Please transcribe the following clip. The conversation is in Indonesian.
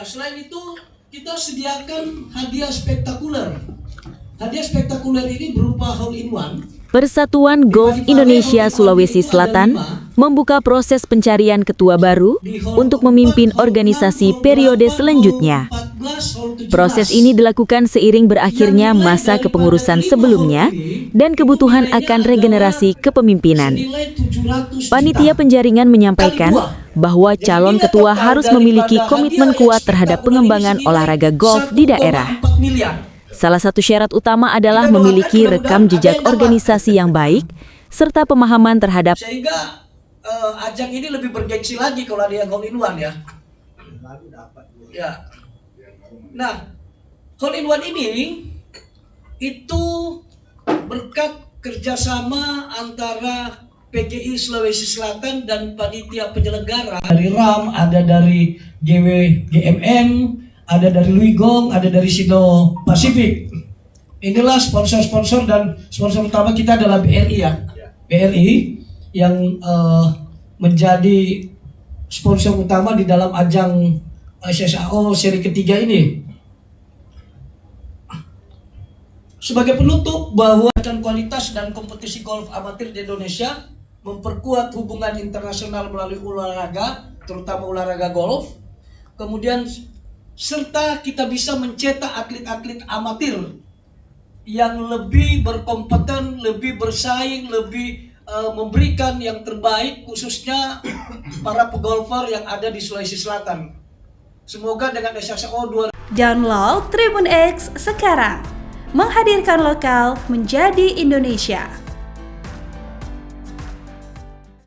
Nah, selain itu kita sediakan hadiah spektakuler. Hadiah spektakuler ini berupa hole in one. Persatuan Golf Indonesia Sulawesi Selatan membuka proses pencarian ketua baru untuk memimpin organisasi periode selanjutnya. Proses ini dilakukan seiring berakhirnya masa kepengurusan sebelumnya dan kebutuhan akan regenerasi kepemimpinan. Panitia penjaringan menyampaikan bahwa calon ketua harus memiliki komitmen kuat terhadap pengembangan olahraga golf di daerah. Salah satu syarat utama adalah memiliki rekam jejak organisasi yang baik serta pemahaman terhadap sehingga ajang ini lebih bergengsi lagi kalau ada yang hole in one ya. Nah, hole in one ini itu berkat kerjasama antara PGI Sulawesi Selatan dan panitia penyelenggara. Dari RAM, ada dari GMM, ada dari Luigong, ada dari Sino Pasifik. Inilah sponsor-sponsor dan sponsor utama kita adalah BRI ya. BRI yang menjadi sponsor utama di dalam ajang SSAO seri ketiga ini. Sebagai penutup bahwa kualitas dan kompetisi golf amatir di Indonesia memperkuat hubungan internasional melalui olahraga, terutama olahraga golf. Kemudian serta kita bisa mencetak atlet-atlet amatir yang lebih berkompeten, lebih bersaing, lebih memberikan yang terbaik, khususnya para pegolfer yang ada di Sulawesi Selatan. Semoga dengan SSAO 2. Download Tribun X sekarang, menghadirkan lokal menjadi Indonesia.